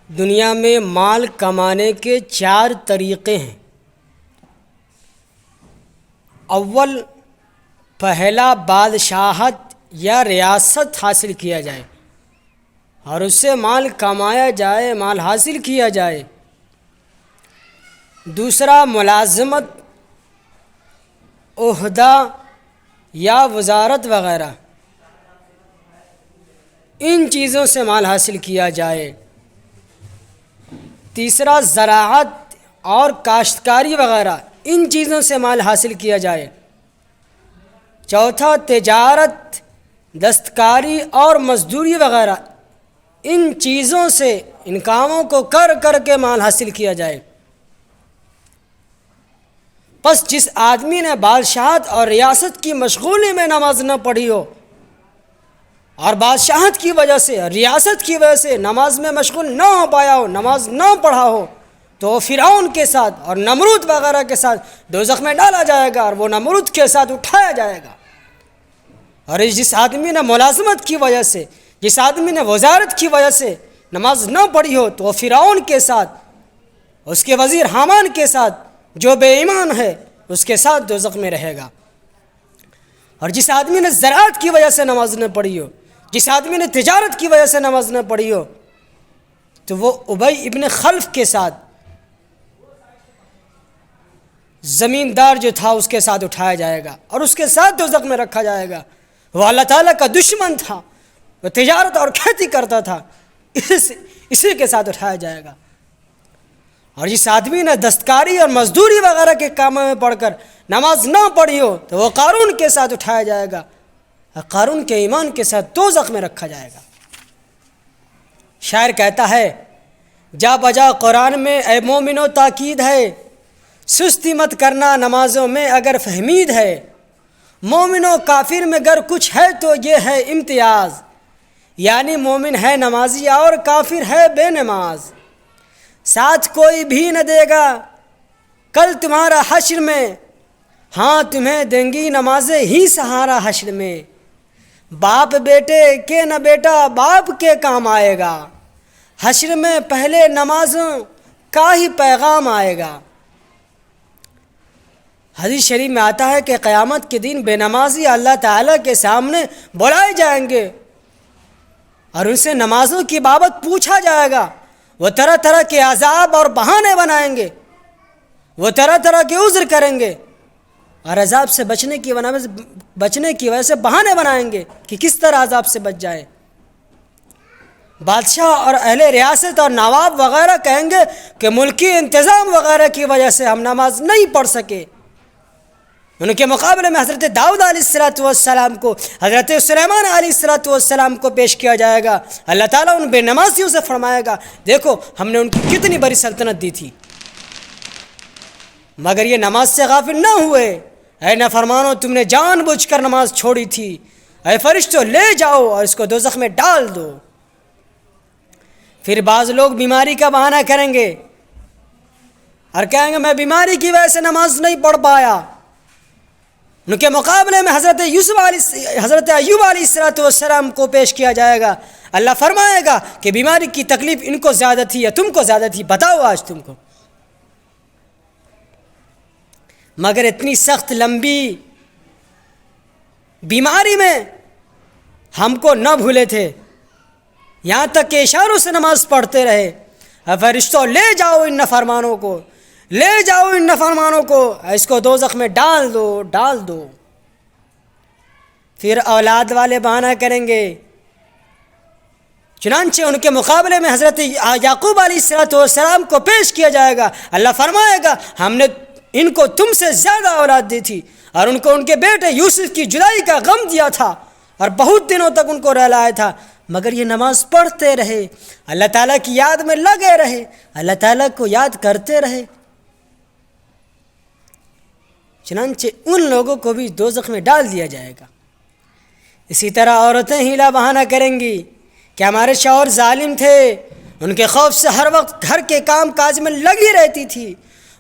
دنیا میں مال کمانے کے 4 طریقے ہیں۔ اول، پہلا بادشاہت یا ریاست حاصل کیا جائے اور اس سے مال کمایا جائے، مال حاصل کیا جائے۔ دوسرا، ملازمت، عہدہ یا وزارت وغیرہ، ان چیزوں سے مال حاصل کیا جائے۔ تیسرا، زراعت اور کاشتکاری وغیرہ، ان چیزوں سے مال حاصل کیا جائے۔ چوتھا، تجارت، دستکاری اور مزدوری وغیرہ، ان چیزوں سے، ان کاموں کو کر کر کے مال حاصل کیا جائے۔ پس جس آدمی نے بادشاہت اور ریاست کی مشغولی میں نماز نہ پڑھی ہو اور بادشاہت کی وجہ سے، ریاست کی وجہ سے نماز میں مشغول نہ ہو پایا ہو، نماز نہ پڑھا ہو، تو وہ فرعون کے ساتھ اور نمرود وغیرہ کے ساتھ دوزخ میں ڈالا جائے گا اور وہ نمرود کے ساتھ اٹھایا جائے گا۔ اور جس آدمی نے ملازمت کی وجہ سے، جس آدمی نے وزارت کی وجہ سے نماز نہ پڑھی ہو، تو وہ فرعون کے ساتھ، اس کے وزیر حامان کے ساتھ، جو بے ایمان ہے، اس کے ساتھ دوزخ میں رہے گا۔ اور جس آدمی نے زراعت کی وجہ سے نماز نہ پڑھی ہو، جس آدمی نے تجارت کی وجہ سے نماز نہ پڑھی ہو، تو وہ ابی ابن خلف کے ساتھ، زمیندار جو تھا، اس کے ساتھ اٹھایا جائے گا اور اس کے ساتھ دوزخ میں رکھا جائے گا۔ وہ اللہ تعالیٰ کا دشمن تھا، وہ تجارت اور کھیتی کرتا تھا، اسی کے ساتھ اٹھایا جائے گا۔ اور جس آدمی نے دستکاری اور مزدوری وغیرہ کے کاموں میں پڑھ کر نماز نہ پڑھی ہو، تو وہ قارون کے ساتھ اٹھایا جائے گا، قارون کے ایمان کے ساتھ دوزخ میں رکھا جائے گا۔ شاعر کہتا ہے، جا بجا قرآن میں اے مومنو تاکید ہے، سستی مت کرنا نمازوں میں اگر فہمید ہے۔ مومن و کافر میں گر کچھ ہے تو یہ ہے امتیاز، یعنی مومن ہے نمازی اور کافر ہے بے نماز۔ ساتھ کوئی بھی نہ دے گا کل تمہارا حشر میں، ہاں تمہیں دیں گی نمازیں ہی سہارا حشر میں۔ باپ بیٹے کے نہ بیٹا باپ کے کام آئے گا، حشر میں پہلے نمازوں کا ہی پیغام آئے گا۔ حدیث شریف میں آتا ہے کہ قیامت کے دن بے نمازی اللہ تعالیٰ کے سامنے بلائے جائیں گے اور ان سے نمازوں کی بابت پوچھا جائے گا۔ وہ طرح طرح کے عذاب اور بہانے بنائیں گے، وہ طرح طرح کے عذر کریں گے اور عذاب سے بچنے کی وجہ سے بہانے بنائیں گے کہ کس طرح عذاب سے بچ جائے۔ بادشاہ اور اہل ریاست اور نواب وغیرہ کہیں گے کہ ملکی انتظام وغیرہ کی وجہ سے ہم نماز نہیں پڑھ سکے۔ ان کے مقابلے میں حضرت داؤد علیہ السلام کو، حضرت سلیمان علیہ السلام کو پیش کیا جائے گا۔ اللہ تعالیٰ ان بے نمازیوں سے فرمائے گا، دیکھو ہم نے ان کی کتنی بڑی سلطنت دی تھی، مگر یہ نماز سے غافل نہ ہوئے۔ اے نافرمانو، تم نے جان بوجھ کر نماز چھوڑی تھی، اے فرشتوں لے جاؤ اور اس کو دوزخ میں ڈال دو۔ پھر بعض لوگ بیماری کا بہانہ کریں گے اور کہیں گے میں بیماری کی وجہ سے نماز نہیں پڑھ پایا۔ ان کے مقابلے میں حضرت ایوب علیہ السلام کو پیش کیا جائے گا۔ اللہ فرمائے گا کہ بیماری کی تکلیف ان کو زیادہ تھی یا تم کو زیادہ تھی، بتاؤ آج تم کو۔ مگر اتنی سخت لمبی بیماری میں ہم کو نہ بھولے تھے، یہاں تک کہ اشاروں سے نماز پڑھتے رہے۔ فرشتوں لے جاؤ ان نافرمانوں کو، لے جاؤ ان نافرمانوں کو، اس کو دوزخ میں ڈال دو، ڈال دو۔ پھر اولاد والے بہانہ کریں گے، چنانچہ ان کے مقابلے میں حضرت یعقوب علیہ السلام کو پیش کیا جائے گا۔ اللہ فرمائے گا ہم نے ان کو تم سے زیادہ اولاد دی تھی اور ان کو ان کے بیٹے یوسف کی جدائی کا غم دیا تھا اور بہت دنوں تک ان کو رہلایا تھا، مگر یہ نماز پڑھتے رہے، اللہ تعالیٰ کی یاد میں لگے رہے، اللہ تعالیٰ کو یاد کرتے رہے۔ چنانچہ ان لوگوں کو بھی دوزخ میں ڈال دیا جائے گا۔ اسی طرح عورتیں حیلہ بہانہ کریں گی کہ ہمارے شوہر ظالم تھے، ان کے خوف سے ہر وقت گھر کے کام کاج میں لگی رہتی تھی۔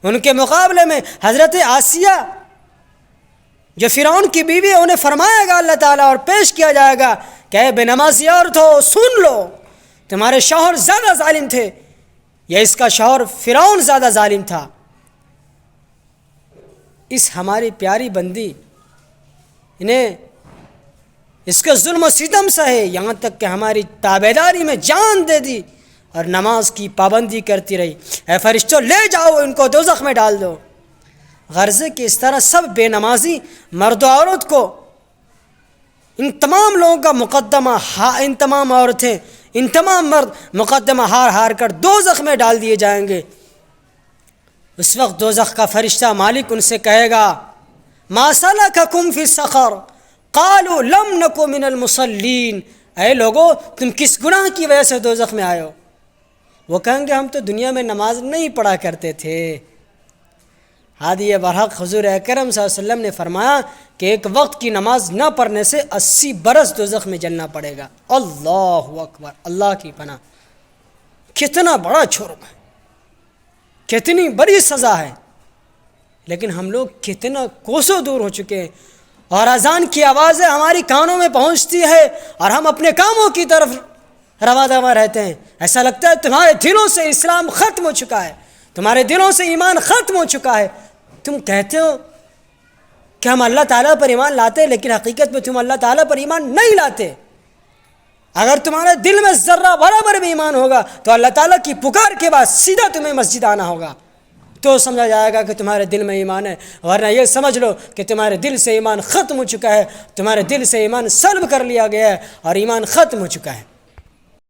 ان کے مقابلے میں حضرت آسیہ جو فرعون کی بیوی ہے، انہیں فرمائے گا اللہ تعالیٰ اور پیش کیا جائے گا کہ اے بے نمازی عورت ہو، سن لو، تمہارے شوہر زیادہ ظالم تھے، یا اس کا شوہر فرعون زیادہ ظالم تھا. اس ہماری پیاری بندی انہیں اس کے ظلم و ستم سہے، یہاں تک کہ ہماری تابعداری میں جان دے دی اور نماز کی پابندی کرتی رہی. اے فرشتوں لے جاؤ ان کو دوزخ میں ڈال دو. غرض ہے کہ اس طرح سب بے نمازی مرد و عورت کو، ان تمام لوگوں کا مقدمہ، ان تمام عورتیں، ان تمام مرد مقدمہ ہار ہار کر دوزخ میں ڈال دیے جائیں گے. اس وقت دوزخ کا فرشتہ مالک ان سے کہے گا ما سلککم فی السقر قالوا لم نک من المصلین. اے لوگو تم کس گناہ کی وجہ سے دوزخ میں آئے ہو؟ وہ کہیں گے ہم تو دنیا میں نماز نہیں پڑھا کرتے تھے. ہادی برحق حضور اکرم صلی اللہ علیہ وسلم نے فرمایا کہ ایک وقت کی نماز نہ پڑھنے سے 80 برس دوزخ میں جلنا پڑے گا. اللہ اکبر، اللہ کی پناہ. کتنا بڑا جرم ہے، کتنی بڑی سزا ہے، لیکن ہم لوگ کتنا کوسوں دور ہو چکے ہیں. اور اذان کی آوازیں ہماری کانوں میں پہنچتی ہے اور ہم اپنے کاموں کی طرف رواں دواں رہتے ہیں. ایسا لگتا ہے تمہارے دلوں سے اسلام ختم ہو چکا ہے، تمہارے دلوں سے ایمان ختم ہو چکا ہے. تم کہتے ہو کہ ہم اللہ تعالیٰ پر ایمان لاتے، لیکن حقیقت میں تم اللہ تعالیٰ پر ایمان نہیں لاتے. اگر تمہارے دل میں ذرہ برابر بھی ایمان ہوگا تو اللہ تعالیٰ کی پکار کے بعد سیدھا تمہیں مسجد آنا ہوگا، تو سمجھا جائے گا کہ تمہارے دل میں ایمان ہے. ورنہ یہ سمجھ لو کہ تمہارے دل سے ایمان ختم ہو چکا ہے، تمہارے دل سے ایمان سلب کر لیا گیا ہے اور ایمان ختم ہو چکا ہے.